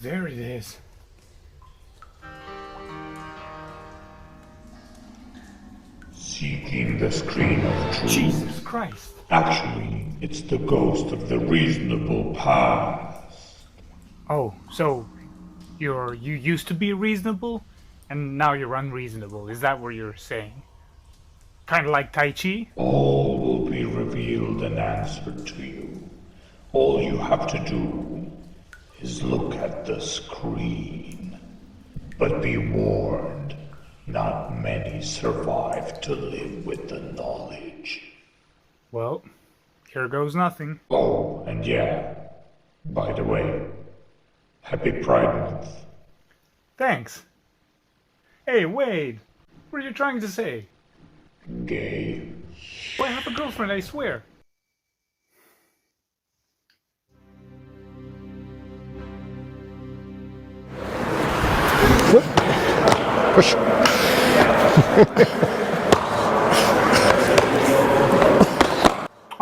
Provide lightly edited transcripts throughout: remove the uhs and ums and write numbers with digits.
There it is. Seeking the screen of truth. Jesus Christ. Actually, it's the ghost of the reasonable past. Oh, so you used to be reasonable, and now you're unreasonable. Is that what you're saying? Kind of like Tai Chi? All will be revealed and answered to you. All you have to do is look at the screen. But be warned, not many survive to live with the knowledge. Well, here goes nothing. Oh, and yeah, by the way, happy Pride Month. Thanks. Hey, Wade, what are you trying to say? Gay. Well, I have a girlfriend, I swear. Push.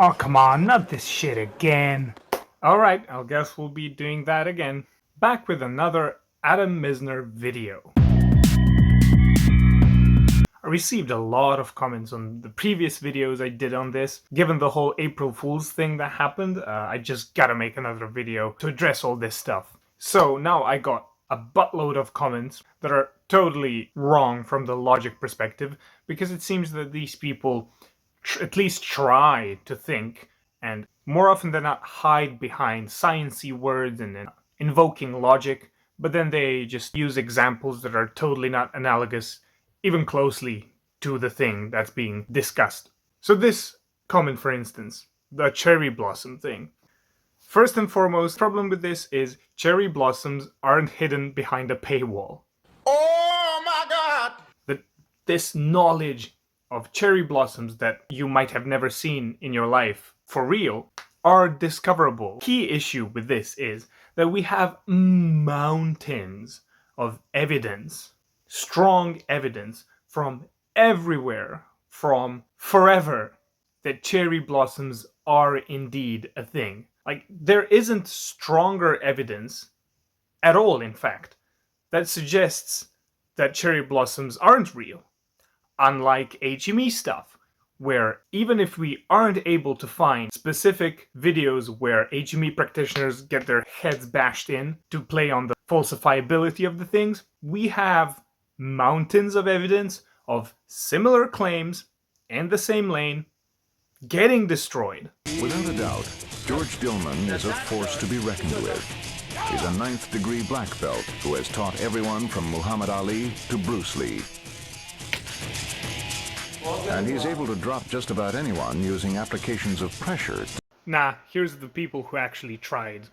Oh, come on, not this shit again. Alright, I guess we'll be doing that again. Back with another Adam Mizner video. I received a lot of comments on the previous videos I did on this. Given the whole April Fool's thing that happened, I just gotta make another video to address all this stuff. So now I got a buttload of comments that are totally wrong from the logic perspective, because it seems that these people at least try to think, and more often than not hide behind sciencey words and invoking logic, but then they just use examples that are totally not analogous even closely to the thing that's being discussed. So this comment, for instance, the cherry blossom thing. First and foremost, the problem with this is cherry blossoms aren't hidden behind a paywall. Oh my God! This knowledge of cherry blossoms that you might have never seen in your life for real are discoverable. Key issue with this is that we have mountains of evidence, strong evidence from everywhere, from forever, that cherry blossoms are indeed a thing. Like, there isn't stronger evidence at all, in fact, that suggests that cherry blossoms aren't real. Unlike HME stuff, where even if we aren't able to find specific videos where HME practitioners get their heads bashed in to play on the falsifiability of the things, we have mountains of evidence of similar claims in the same lane getting destroyed. Without a doubt, George Dillman is a force to be reckoned with. He's a 9th degree black belt who has taught everyone from Muhammad Ali to Bruce Lee. And he's able to drop just about anyone using applications of pressure. Nah, here's the people who actually tried.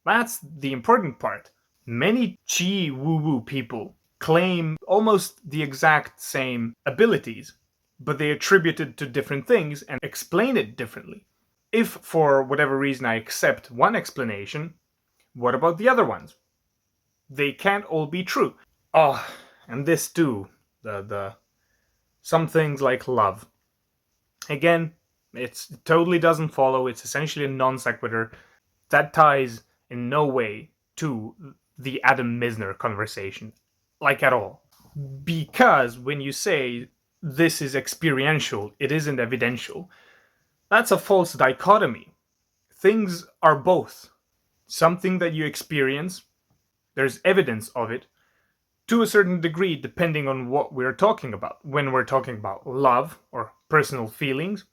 That's the important part. Many chi woo-woo people claim almost the exact same abilities, but they attribute it to different things and explain it differently. If for whatever reason I accept one explanation, what about the other ones? They can't all be true. Oh, and this too, the some things like love. Again, it totally doesn't follow. It's essentially a non sequitur that ties in no way to the Adam Mizner conversation, like at all. Because when you say this is experiential, it isn't evidential, that's a false dichotomy. Things are both. Something that you experience, there's evidence of it, to a certain degree, depending on what we're talking about. When we're talking about love or personal feelings,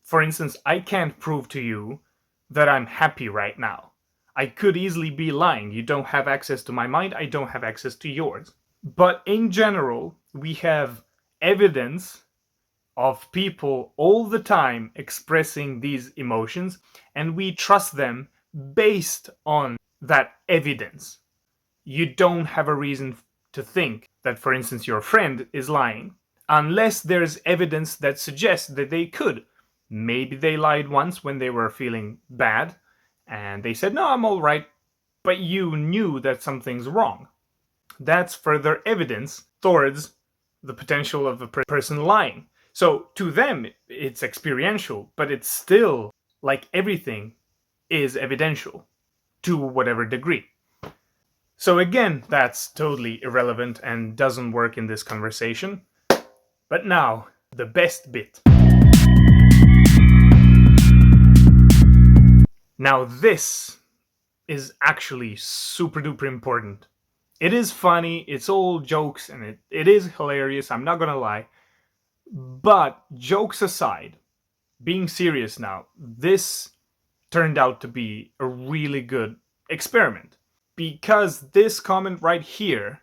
for instance, I can't prove to you that I'm happy right now. I could easily be lying. You don't have access to my mind, I don't have access to yours. But in general, we have evidence of people all the time expressing these emotions, and we trust them based on that evidence. You don't have a reason to think that, for instance, your friend is lying, unless there's evidence that suggests that they could. Maybe they lied once when they were feeling bad, and they said, no, I'm all right, but you knew that something's wrong. that's further evidence towards the potential of a person lying. So to them, it's experiential, but it's still, like everything, is evidential to whatever degree. So again, that's totally irrelevant and doesn't work in this conversation. But now, the best bit. Now this is actually super duper important. It is funny, it's all jokes, and it is hilarious, I'm not gonna lie. But jokes aside, being serious now, this turned out to be a really good experiment. Because this comment right here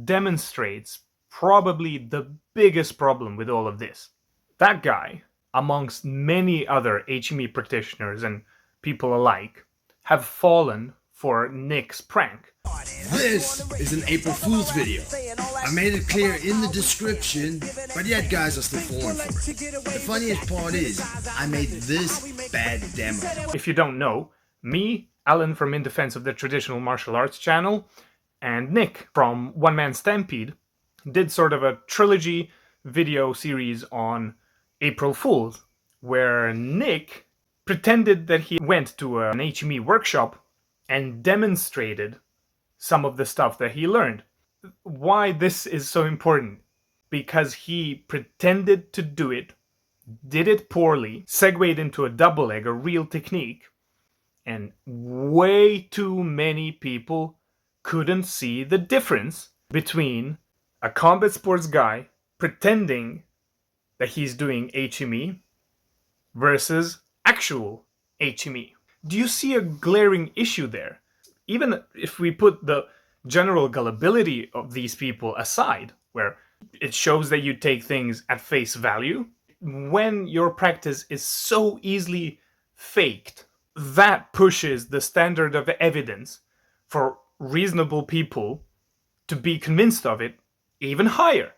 demonstrates probably the biggest problem with all of this. That guy, amongst many other HME practitioners and people alike, have fallen for Nick's prank. This is an April Fool's video. I made it clear in the description, but yet guys are still falling for it. The funniest part is, I made this bad demo. If you don't know, me, Alan from In Defense of the Traditional Martial Arts channel, and Nick from One Man Stampede did sort of a trilogy video series on April Fools, where Nick pretended that he went to an HME workshop and demonstrated some of the stuff that he learned. Why this is so important? Because he pretended to do it, did it poorly, segued into a double leg, a real technique, and way too many people couldn't see the difference between a combat sports guy pretending that he's doing HME versus actual HME. Do you see a glaring issue there? Even if we put the general gullibility of these people aside, where it shows that you take things at face value, when your practice is so easily faked, that pushes the standard of evidence for reasonable people to be convinced of it even higher.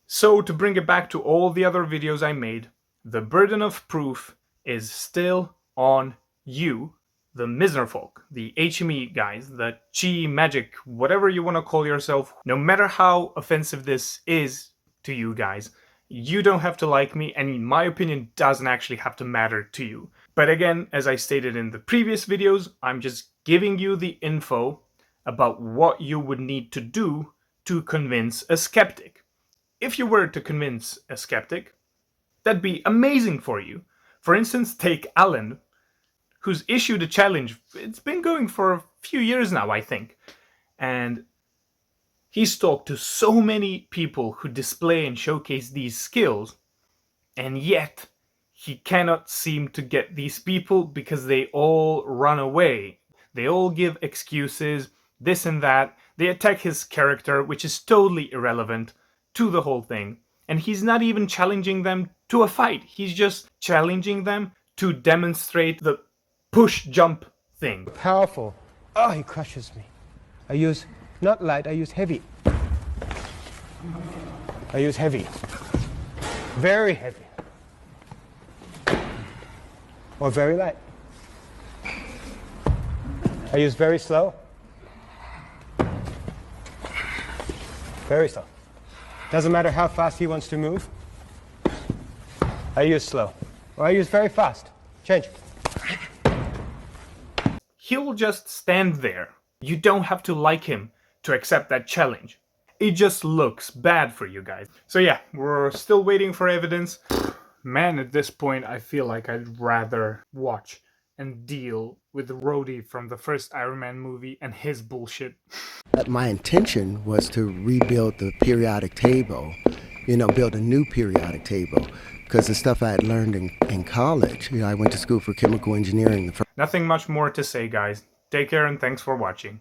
So to bring it back to all the other videos I made, the burden of proof is still on you, the Mizner folk, the HME guys, the chi, magic, whatever you want to call yourself. No matter how offensive this is to you guys, you don't have to like me, and my opinion doesn't actually have to matter to you. But again, as I stated in the previous videos, I'm just giving you the info about what you would need to do to convince a skeptic. If you were to convince a skeptic, that'd be amazing for you. For instance, take Alan, who's issued a challenge. It's been going for a few years now, I think. And he's talked to so many people who display and showcase these skills, and yet he cannot seem to get these people because they all run away. They all give excuses, this and that. They attack his character, which is totally irrelevant to the whole thing. And he's not even challenging them to a fight. He's just challenging them to demonstrate the push-jump thing. Powerful. Oh, he crushes me. I use not light, I use heavy. I use heavy. Very heavy. Or very light. I use very slow. Very slow. Doesn't matter how fast he wants to move. I use slow. Or I use very fast. Change. He'll just stand there. You don't have to like him to accept that challenge. It just looks bad for you guys. So yeah, we're still waiting for evidence. Man, at this point, I feel like I'd rather watch and deal with Rhodey from the first Iron Man movie and his bullshit. My intention was to rebuild the periodic table, build a new periodic table, because the stuff I had learned in college, I went to school for chemical engineering. Nothing much more to say, guys. Take care and thanks for watching.